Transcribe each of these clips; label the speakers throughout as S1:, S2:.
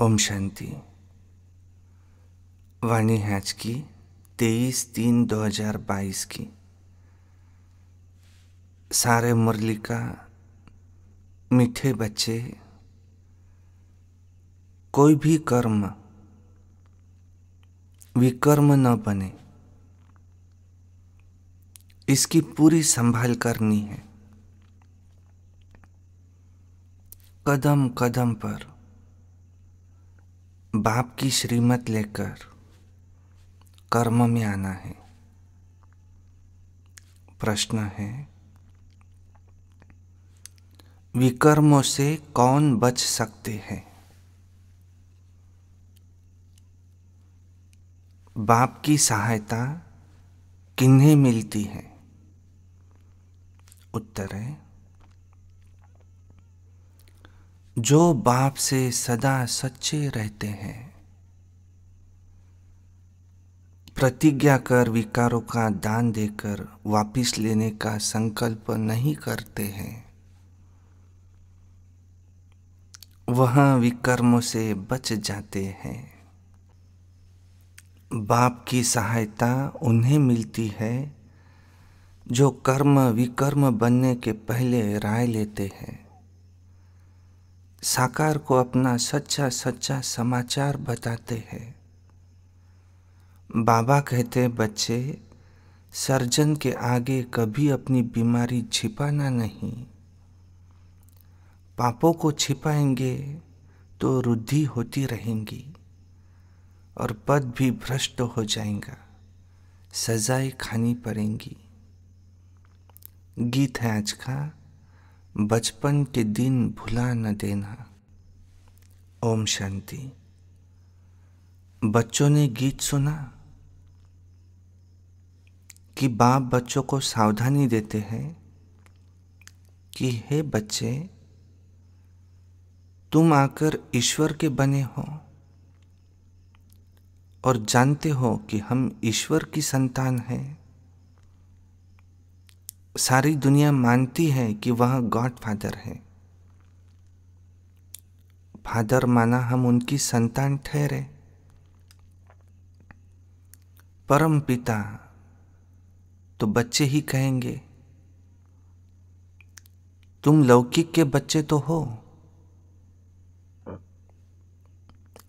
S1: ओम शांति। वाणी है आज की 23/3/2022 की। सारे मुरली का मीठे बच्चे, कोई भी कर्म विकर्म न बने, इसकी पूरी संभाल करनी है। कदम कदम पर बाप की श्रीमत लेकर कर्म में आना है। प्रश्न है, विकर्मों से कौन बच सकते हैं? बाप की सहायता किन्हें मिलती है? उत्तर है, जो बाप से सदा सच्चे रहते हैं, प्रतिज्ञा कर विकारों का दान देकर वापिस लेने का संकल्प नहीं करते हैं, वह विकर्मों से बच जाते हैं। बाप की सहायता उन्हें मिलती है जो कर्म विकर्म बनने के पहले राय लेते हैं, साकार को अपना सच्चा सच्चा समाचार बताते हैं। बाबा कहते, बच्चे, सर्जन के आगे कभी अपनी बीमारी छिपाना नहीं। पापों को छिपाएंगे तो रुद्धि होती रहेंगी और पद भी भ्रष्ट हो जाएगा, सजाएं खानी पड़ेंगी। गीत है आज का, बचपन के दिन भुला न देना। ओम शांति। बच्चों ने गीत सुना कि बाप बच्चों को सावधानी देते हैं कि हे बच्चे, तुम आकर ईश्वर के बने हो और जानते हो कि हम ईश्वर की संतान हैं। सारी दुनिया मानती है कि वह गॉड फादर है। फादर माना हम उनकी संतान ठहरे। परम पिता तो बच्चे ही कहेंगे। तुम लौकिक के बच्चे तो हो,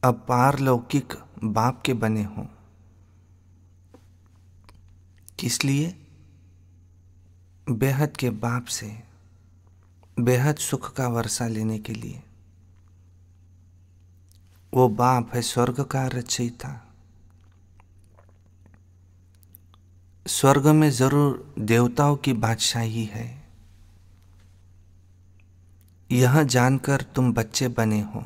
S1: अब पारलौकिक बाप के बने हो। किस लिए? बेहद के बाप से बेहद सुख का वर्षा लेने के लिए। वो बाप है स्वर्ग का रचयिता। स्वर्ग में जरूर देवताओं की बादशाही है, यह जानकर तुम बच्चे बने हो।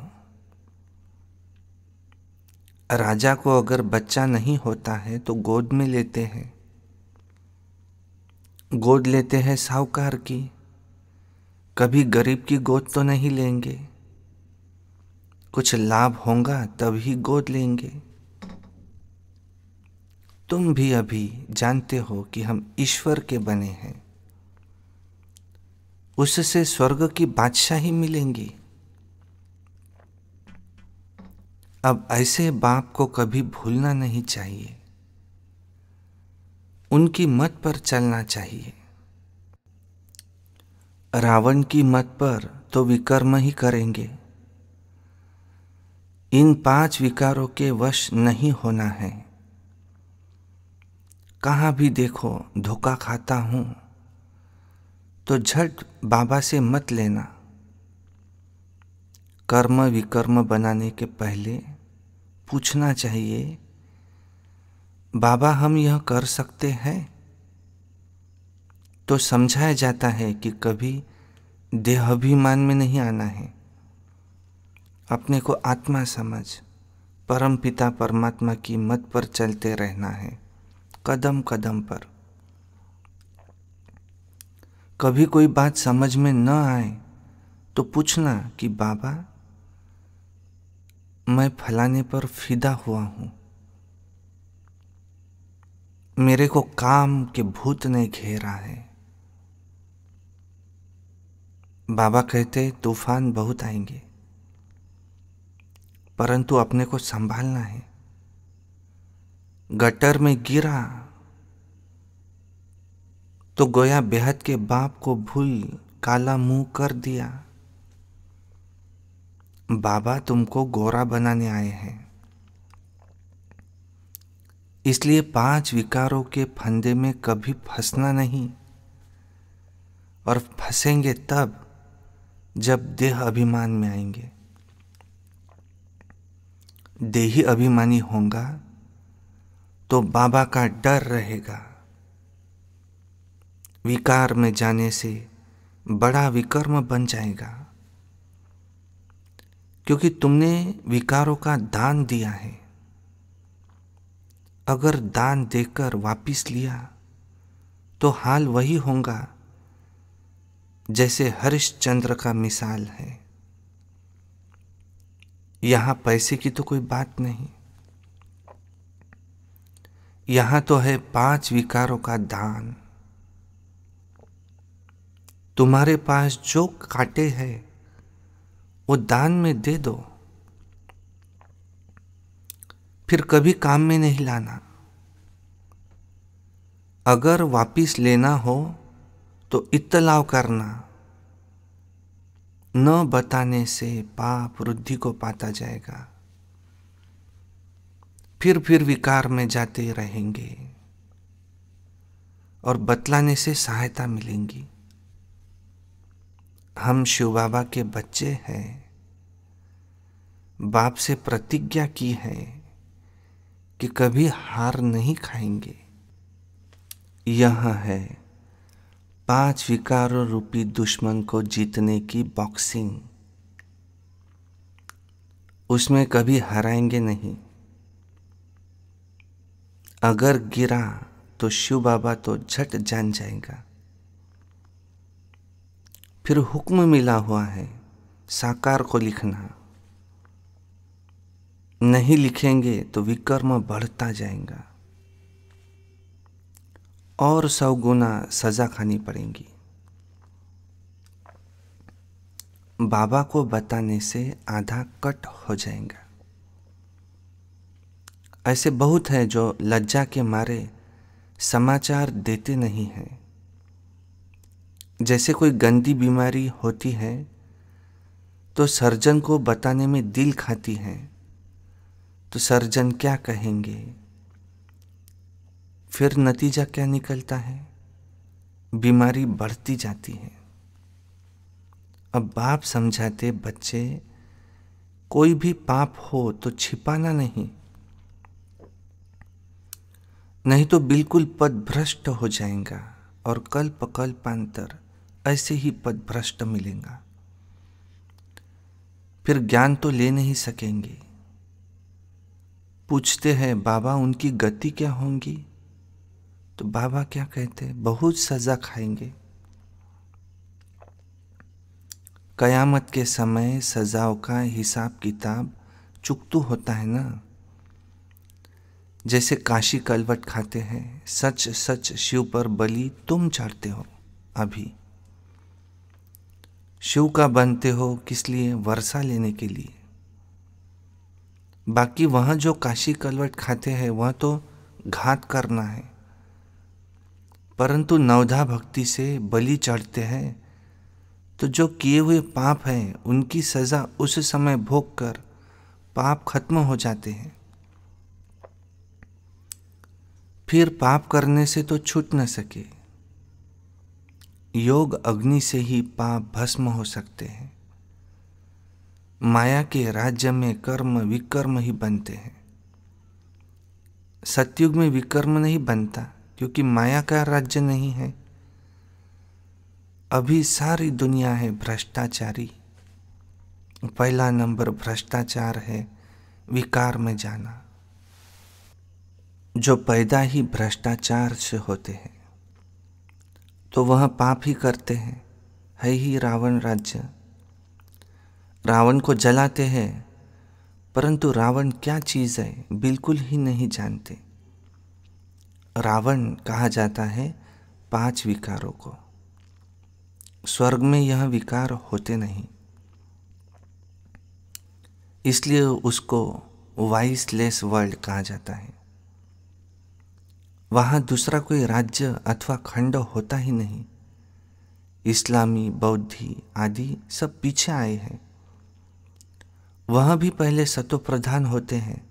S1: राजा को अगर बच्चा नहीं होता है तो गोद में लेते हैं। गोद लेते हैं साहूकार की, कभी गरीब की गोद तो नहीं लेंगे। कुछ लाभ होगा तभी गोद लेंगे। तुम भी अभी जानते हो कि हम ईश्वर के बने हैं, उससे स्वर्ग की बादशाही मिलेंगी। अब ऐसे बाप को कभी भूलना नहीं चाहिए, उनकी मत पर चलना चाहिए। रावण की मत पर तो विकर्म ही करेंगे। इन 5 विकारों के वश नहीं होना है। कहाँ भी देखो धोखा खाता हूं तो झट बाबा से मत लेना। कर्म विकर्म बनाने के पहले पूछना चाहिए, बाबा हम यह कर सकते हैं? तो समझाया जाता है कि कभी देहाभिमान में नहीं आना है। अपने को आत्मा समझ परम पिता परमात्मा की मत पर चलते रहना है, कदम कदम पर। कभी कोई बात समझ में न आए तो पूछना कि बाबा, मैं फलाने पर फिदा हुआ हूं, मेरे को काम के भूत ने घेरा है। बाबा कहते तूफान बहुत आएंगे, परंतु अपने को संभालना है। गटर में गिरा तो गोया बेहद के बाप को भूल काला मुंह कर दिया। बाबा तुमको गोरा बनाने आए हैं, इसलिए 5 विकारों के फंदे में कभी फंसना नहीं। और फंसेंगे तब जब देह अभिमान में आएंगे। देही अभिमानी होगा तो बाबा का डर रहेगा। विकार में जाने से बड़ा विकर्म बन जाएगा, क्योंकि तुमने विकारों का दान दिया है। अगर दान देकर वापिस लिया तो हाल वही होगा जैसे हरिश्चंद्र का मिसाल है। यहां पैसे की तो कोई बात नहीं, यहां तो है 5 विकारों का दान। तुम्हारे पास जो काटे हैं वो दान में दे दो, फिर कभी काम में नहीं लाना। अगर वापिस लेना हो तो इत्तलाव करना। न बताने से पाप वृद्धि को पाता जाएगा, फिर विकार में जाते रहेंगे और बतलाने से सहायता मिलेंगी। हम शिव बाबा के बच्चे हैं, बाप से प्रतिज्ञा की है कि कभी हार नहीं खाएंगे। यह है 5 विकारों रूपी दुश्मन को जीतने की बॉक्सिंग। उसमें कभी हराएंगे नहीं। अगर गिरा तो शिव बाबा तो झट जान जाएगा। फिर हुक्म मिला हुआ है साकार को लिखना। नहीं लिखेंगे तो विकर्म बढ़ता जाएगा और 100 गुना सजा खानी पड़ेगी। बाबा को बताने से आधा कट हो जाएगा। ऐसे बहुत है जो लज्जा के मारे समाचार देते नहीं हैं। जैसे कोई गंदी बीमारी होती है तो सर्जन को बताने में दिल खाती है, तो सर्जन क्या कहेंगे। फिर नतीजा क्या निकलता है, बीमारी बढ़ती जाती है। अब बाप समझाते बच्चे, कोई भी पाप हो तो छिपाना नहीं, नहीं तो बिल्कुल पदभ्रष्ट हो जाएगा और कल्प कल्पांतर ऐसे ही पदभ्रष्ट मिलेगा। फिर ज्ञान तो ले नहीं सकेंगे। पूछते हैं बाबा उनकी गति क्या होंगी, तो बाबा क्या कहते, बहुत सजा खाएंगे। कयामत के समय सजाओं का हिसाब किताब चुकतू होता है ना। जैसे काशी कलवट खाते हैं, सच सच शिव पर बलि तुम चढ़ते हो। अभी शिव का बनते हो किस लिए, वर्षा लेने के लिए। बाकी वह जो काशी कलवट खाते हैं वह तो घात करना है, परंतु नवधा भक्ति से बलि चढ़ते हैं तो जो किए हुए पाप हैं उनकी सजा उस समय भोग कर पाप खत्म हो जाते हैं। फिर पाप करने से तो छूट न सके। योग अग्नि से ही पाप भस्म हो सकते हैं। माया के राज्य में कर्म विकर्म ही बनते हैं। सतयुग में विकर्म नहीं बनता, क्योंकि माया का राज्य नहीं है। अभी सारी दुनिया है भ्रष्टाचारी। पहला नंबर भ्रष्टाचार है विकार में जाना। जो पैदा ही भ्रष्टाचार से होते हैं तो वह पाप ही करते हैं। है ही रावण राज्य। रावण को जलाते हैं, परंतु रावण क्या चीज़ है बिल्कुल ही नहीं जानते। रावण कहा जाता है 5 विकारों को। स्वर्ग में यह विकार होते नहीं। इसलिए उसको वॉइसलेस वर्ल्ड कहा जाता है। वहाँ दूसरा कोई राज्य अथवा खंड होता ही नहीं। इस्लामी, बौद्धी आदि सब पीछे आए हैं। वह भी पहले सतो प्रधान होते हैं,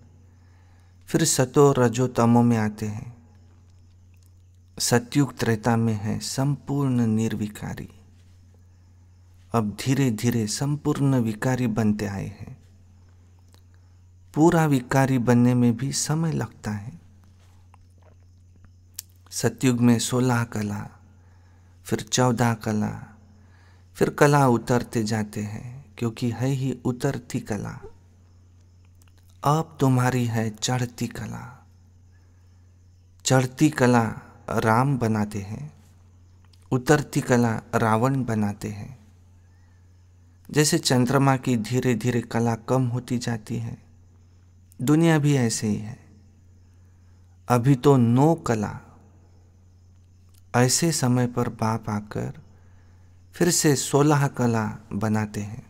S1: फिर सतो रजो तमो में आते हैं। सतयुग त्रेता में है संपूर्ण निर्विकारी। अब धीरे धीरे संपूर्ण विकारी बनते आए हैं। पूरा विकारी बनने में भी समय लगता है। सतयुग में 16 कला, फिर 14 कला, फिर कला उतरते जाते हैं, क्योंकि है ही उतरती कला। अब तुम्हारी है चढ़ती कला। चढ़ती कला राम बनाते हैं, उतरती कला रावण बनाते हैं। जैसे चंद्रमा की धीरे धीरे कला कम होती जाती है, दुनिया भी ऐसे ही है। अभी तो 9 कला। ऐसे समय पर बाप आकर फिर से 16 कला बनाते हैं।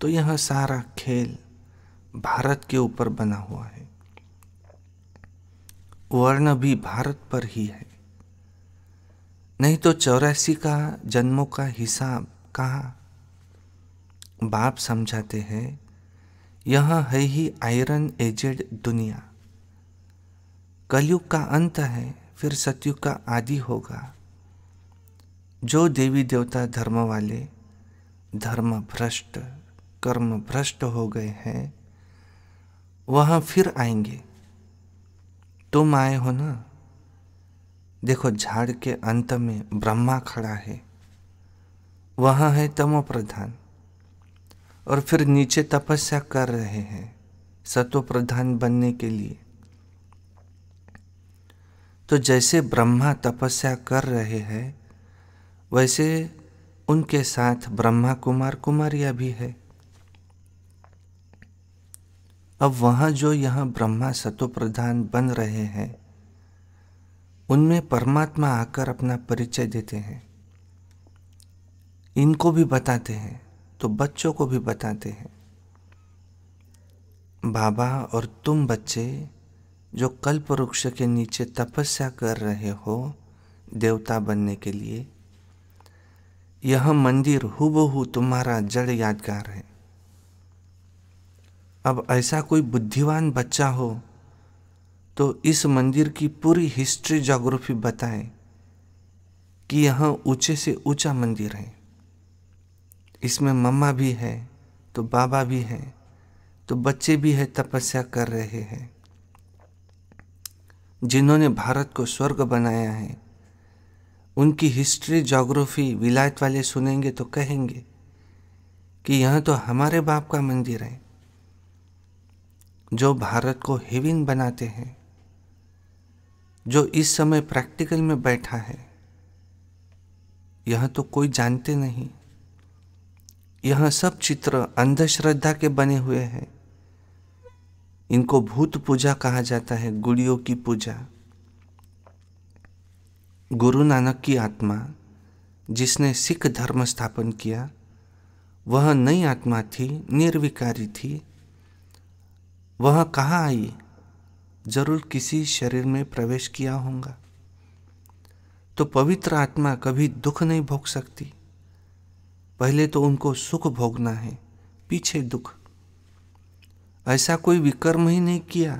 S1: तो यह सारा खेल भारत के ऊपर बना हुआ है। वर्ण भी भारत पर ही है, नहीं तो 84 का जन्मों का हिसाब कहाँ। बाप समझाते हैं यह है ही आयरन एजेड दुनिया। कलयुग का अंत है, फिर सतयुग का आदि होगा। जो देवी देवता धर्म वाले धर्म भ्रष्ट, कर्म भ्रष्ट हो गए हैं, वह फिर आएंगे। तुम आए हो ना। देखो झाड़ के अंत में ब्रह्मा खड़ा है, वह है तमो प्रधान, और फिर नीचे तपस्या कर रहे हैं सतो प्रधान बनने के लिए। तो जैसे ब्रह्मा तपस्या कर रहे हैं, वैसे उनके साथ ब्रह्मा कुमार कुमारियां भी है। अब वहाँ जो यहाँ ब्रह्मा सतो प्रधान बन रहे हैं, उनमें परमात्मा आकर अपना परिचय देते हैं। इनको भी बताते हैं तो बच्चों को भी बताते हैं। बाबा और तुम बच्चे जो कल्प वृक्ष के नीचे तपस्या कर रहे हो देवता बनने के लिए, यह मंदिर हूबहू तुम्हारा जड़ यादगार है। अब ऐसा कोई बुद्धिमान बच्चा हो तो इस मंदिर की पूरी हिस्ट्री ज्योग्राफी बताए कि यह ऊंचे से ऊंचा मंदिर है। इसमें मम्मा भी है तो बाबा भी है, तो बच्चे भी है तपस्या कर रहे हैं। जिन्होंने भारत को स्वर्ग बनाया है, उनकी हिस्ट्री ज्योग्राफी विलायत वाले सुनेंगे तो कहेंगे कि यह तो हमारे बाप का मंदिर है, जो भारत को हेवन बनाते हैं, जो इस समय प्रैक्टिकल में बैठा है। यह तो कोई जानते नहीं। यह सब चित्र अंधश्रद्धा के बने हुए हैं। इनको भूत पूजा कहा जाता है, गुड़ियों की पूजा। गुरु नानक की आत्मा जिसने सिख धर्म स्थापन किया, वह नई आत्मा थी, निर्विकारी थी। वह कहाँ आई? जरूर किसी शरीर में प्रवेश किया होगा। तो पवित्र आत्मा कभी दुख नहीं भोग सकती। पहले तो उनको सुख भोगना है, पीछे दुख। ऐसा कोई विकर्म ही नहीं किया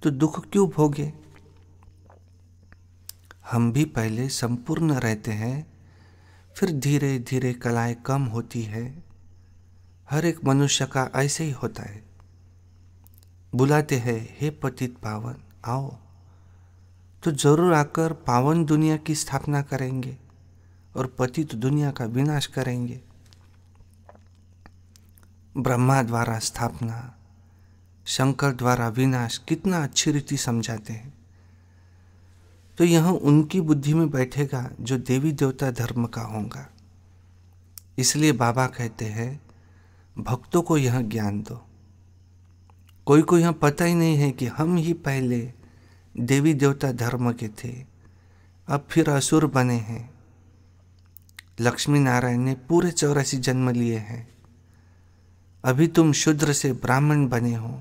S1: तो दुख क्यों भोगे? हम भी पहले संपूर्ण रहते हैं, फिर धीरे धीरे कलाएं कम होती है। हर एक मनुष्य का ऐसे ही होता है। बुलाते हैं, हे पतित पावन आओ, तो जरूर आकर पावन दुनिया की स्थापना करेंगे और पतित दुनिया का विनाश करेंगे। ब्रह्मा द्वारा स्थापना, शंकर द्वारा विनाश, कितना अच्छी रीति समझाते हैं। तो यह उनकी बुद्धि में बैठेगा जो देवी देवता धर्म का होगा। इसलिए बाबा कहते हैं भक्तों को यह ज्ञान दो। कोई को यह पता ही नहीं है कि हम ही पहले देवी देवता धर्म के थे, अब फिर असुर बने हैं। लक्ष्मी नारायण ने पूरे 84 जन्म लिए हैं। अभी तुम शूद्र से ब्राह्मण बने हो,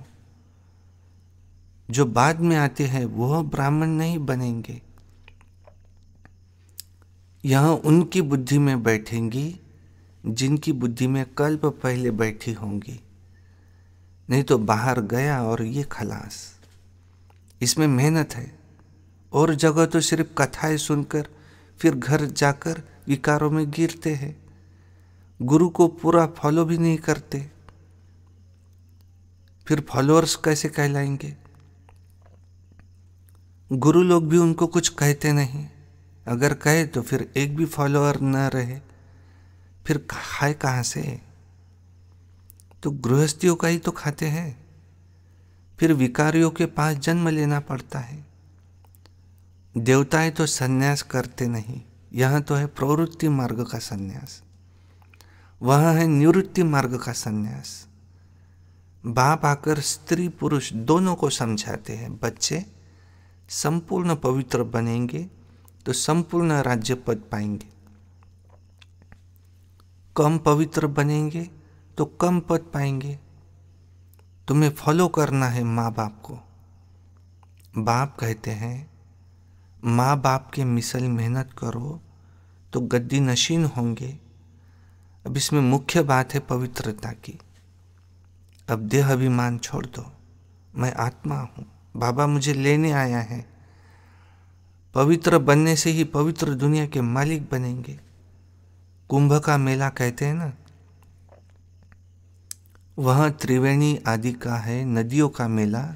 S1: जो बाद में आते हैं वह ब्राह्मण नहीं बनेंगे। यहां उनकी बुद्धि में बैठेंगी जिनकी बुद्धि में कल्प पहले बैठी होंगी, नहीं तो बाहर गया और ये खलास। इसमें मेहनत है। और जगह तो सिर्फ कथाएं सुनकर फिर घर जाकर विकारों में गिरते हैं, गुरु को पूरा फॉलो भी नहीं करते, फिर फॉलोअर्स कैसे कहलाएंगे? गुरु लोग भी उनको कुछ कहते नहीं, अगर कहे तो फिर एक भी फॉलोअर न रहे, फिर खाए कहाँ से? तो गृहस्थियों का ही तो खाते हैं, फिर विकारियों के पास जन्म लेना पड़ता है। देवताएं तो सन्यास करते नहीं, यहाँ तो है प्रवृत्ति मार्ग का सन्यास, वहाँ है निवृत्ति मार्ग का सन्यास। बाप आकर स्त्री पुरुष दोनों को समझाते हैं, बच्चे संपूर्ण पवित्र बनेंगे तो संपूर्ण राज्य पद पाएंगे, कम पवित्र बनेंगे तो कम पद पाएंगे। तुम्हें फॉलो करना है माँ बाप को। बाप कहते हैं माँ बाप के मिसल मेहनत करो तो गद्दी नशीन होंगे। अब इसमें मुख्य बात है पवित्रता की। अब देह अभिमान छोड़ दो, मैं आत्मा हूँ, बाबा मुझे लेने आया है। पवित्र बनने से ही पवित्र दुनिया के मालिक बनेंगे। कुंभ का मेला कहते हैं ना, वह त्रिवेणी आदि का है, नदियों का मेला,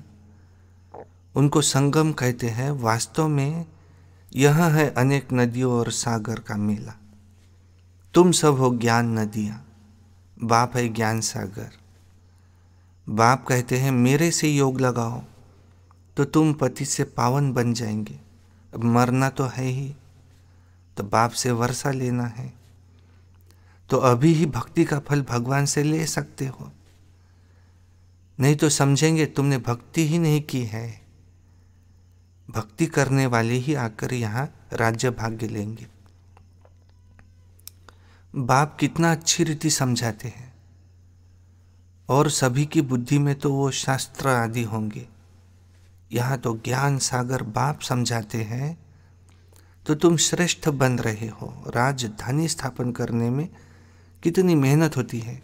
S1: उनको संगम कहते हैं। वास्तव में यह है अनेक नदियों और सागर का मेला। तुम सब हो ज्ञान नदियाँ, बाप है ज्ञान सागर। बाप कहते हैं मेरे से योग लगाओ तो तुम पति से पावन बन जाएंगे। अब मरना तो है ही, तो बाप से वर्षा लेना है, तो अभी ही भक्ति का फल भगवान से ले सकते हो, नहीं तो समझेंगे तुमने भक्ति ही नहीं की है। भक्ति करने वाले ही आकर यहाँ राज्य भाग्य लेंगे। बाप कितना अच्छी रीति समझाते हैं, और सभी की बुद्धि में तो वो शास्त्र आदि होंगे। यहाँ तो ज्ञान सागर बाप समझाते हैं, तो तुम श्रेष्ठ बन रहे हो। राजधानी स्थापन करने में कितनी मेहनत होती है।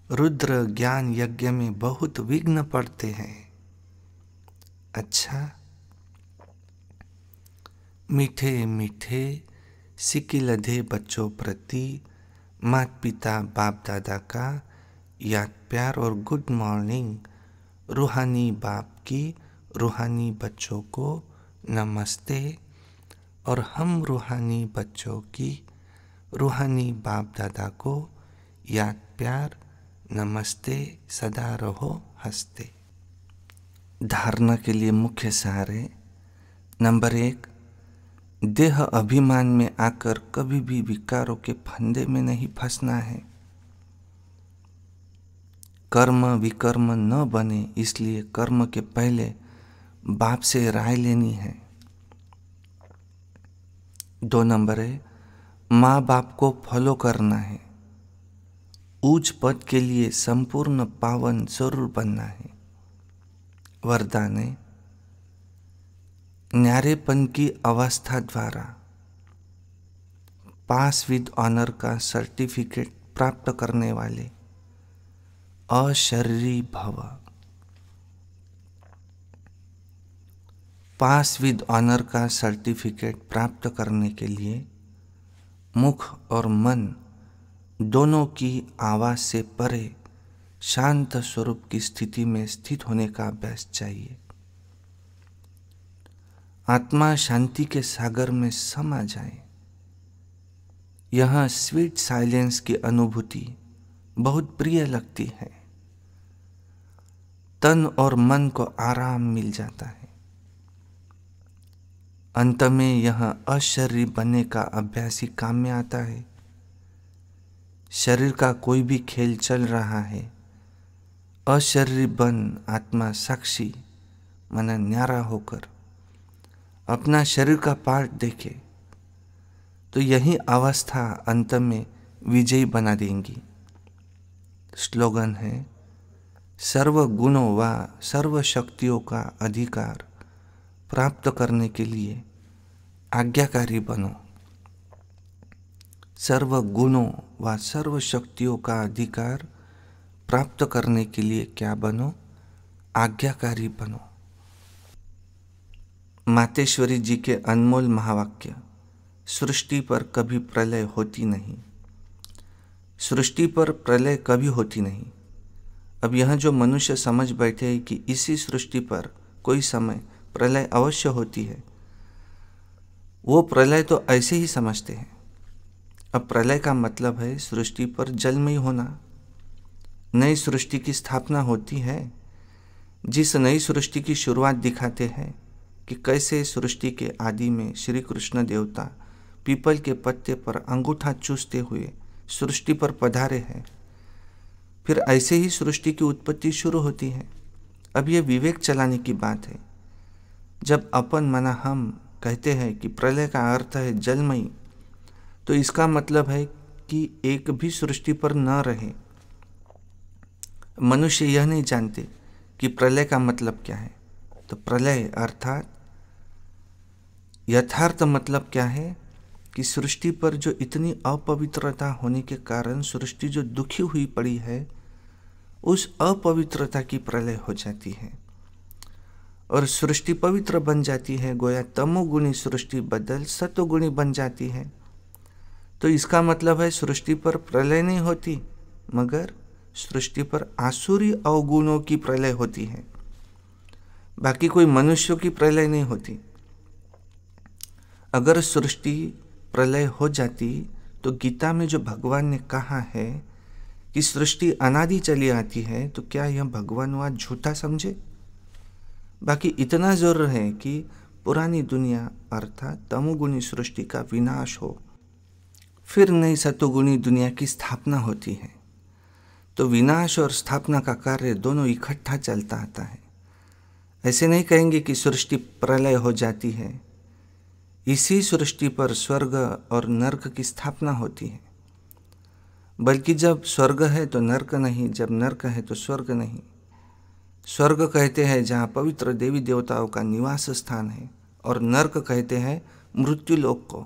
S1: रुद्र ज्ञान यज्ञ में बहुत विघ्न पड़ते हैं। अच्छा, मीठे मीठे सिक्के लधे बच्चों प्रति माता पिता बाप दादा का याद प्यार और गुड मॉर्निंग। रूहानी बाप की रूहानी बच्चों को नमस्ते, और हम रूहानी बच्चों की रूहानी बाप दादा को याद प्यार नमस्ते। सदा रहो हंसते। धारणा के लिए मुख्य सहारे। नंबर 1, देह अभिमान में आकर कभी भी विकारों के फंदे में नहीं फंसना है। कर्म विकर्म न बने, इसलिए कर्म के पहले बाप से राय लेनी है। 2 नंबर है, माँ बाप को फॉलो करना है। उच्च पद के लिए संपूर्ण पावन जरूर बनना है। वरदान है, न्यारेपन की अवस्था द्वारा पास विद ऑनर का सर्टिफिकेट प्राप्त करने वाले अशरीरी भव। पास विद ऑनर का सर्टिफिकेट प्राप्त करने के लिए मुख और मन दोनों की आवाज से परे शांत स्वरूप की स्थिति में स्थित होने का अभ्यास चाहिए। आत्मा शांति के सागर में समा जाए। यह स्वीट साइलेंस की अनुभूति बहुत प्रिय लगती है। तन और मन को आराम मिल जाता है। अंत में यह अशरीरी बनने का अभ्यास ही काम में आता है। शरीर का कोई भी खेल चल रहा है, अशरीरी बन आत्मा साक्षी मन न्यारा होकर अपना शरीर का पार्ट देखे, तो यही अवस्था अंत में विजयी बना देंगी। स्लोगन है, सर्व गुणों व सर्व शक्तियों का अधिकार प्राप्त करने के लिए आज्ञाकारी बनो। सर्व गुणों व सर्व शक्तियों का अधिकार प्राप्त करने के लिए क्या बनो? आज्ञाकारी बनो। मातेश्वरी जी के अनमोल महावाक्य, सृष्टि पर कभी प्रलय होती नहीं। सृष्टि पर प्रलय कभी होती नहीं। अब यह जो मनुष्य समझ बैठे हैं कि इसी सृष्टि पर कोई समय प्रलय अवश्य होती है, वो प्रलय तो ऐसे ही समझते हैं। अब प्रलय का मतलब है सृष्टि पर जलमय होना, नई सृष्टि की स्थापना होती है। जिस नई सृष्टि की शुरुआत दिखाते हैं कि कैसे सृष्टि के आदि में श्री कृष्ण देवता पीपल के पत्ते पर अंगूठा चूसते हुए सृष्टि पर पधारे हैं, फिर ऐसे ही सृष्टि की उत्पत्ति शुरू होती है। अब यह विवेक चलाने की बात है। जब अपन मना हम कहते हैं कि प्रलय का अर्थ है जलमयी, तो इसका मतलब है कि एक भी सृष्टि पर न रहे। मनुष्य यह नहीं जानते कि प्रलय का मतलब क्या है। तो प्रलय अर्थात यथार्थ मतलब क्या है कि सृष्टि पर जो इतनी अपवित्रता होने के कारण सृष्टि जो दुखी हुई पड़ी है, उस अपवित्रता की प्रलय हो जाती है और सृष्टि पवित्र बन जाती है। गोया तमोगुणी सृष्टि बदल सतोगुणी बन जाती है। तो इसका मतलब है सृष्टि पर प्रलय नहीं होती, मगर सृष्टि पर आसुरी अवगुणों की प्रलय होती है। बाकी कोई मनुष्यों की प्रलय नहीं होती। अगर सृष्टि प्रलय हो जाती तो गीता में जो भगवान ने कहा है कि सृष्टि अनादि चली आती है, तो क्या यह भगवानवाद झूठा समझे? बाकी इतना जरूर है कि पुरानी दुनिया अर्थात तमोगुणी सृष्टि का विनाश हो, फिर नई सतोगुणी दुनिया की स्थापना होती है। तो विनाश और स्थापना का कार्य दोनों इकट्ठा चलता आता है। ऐसे नहीं कहेंगे कि सृष्टि प्रलय हो जाती है, इसी सृष्टि पर स्वर्ग और नर्क की स्थापना होती है। बल्कि जब स्वर्ग है तो नर्क नहीं, जब नर्क है तो स्वर्ग नहीं। स्वर्ग कहते हैं जहाँ पवित्र देवी देवताओं का निवास स्थान है, और नर्क कहते हैं मृत्युलोक को,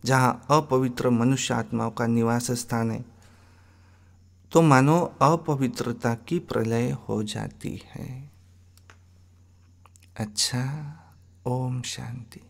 S1: जहाँ अपवित्र मनुष्य आत्माओं का निवास स्थान है। तो मानो अपवित्रता की प्रलय हो जाती है। अच्छा, ओम शांति।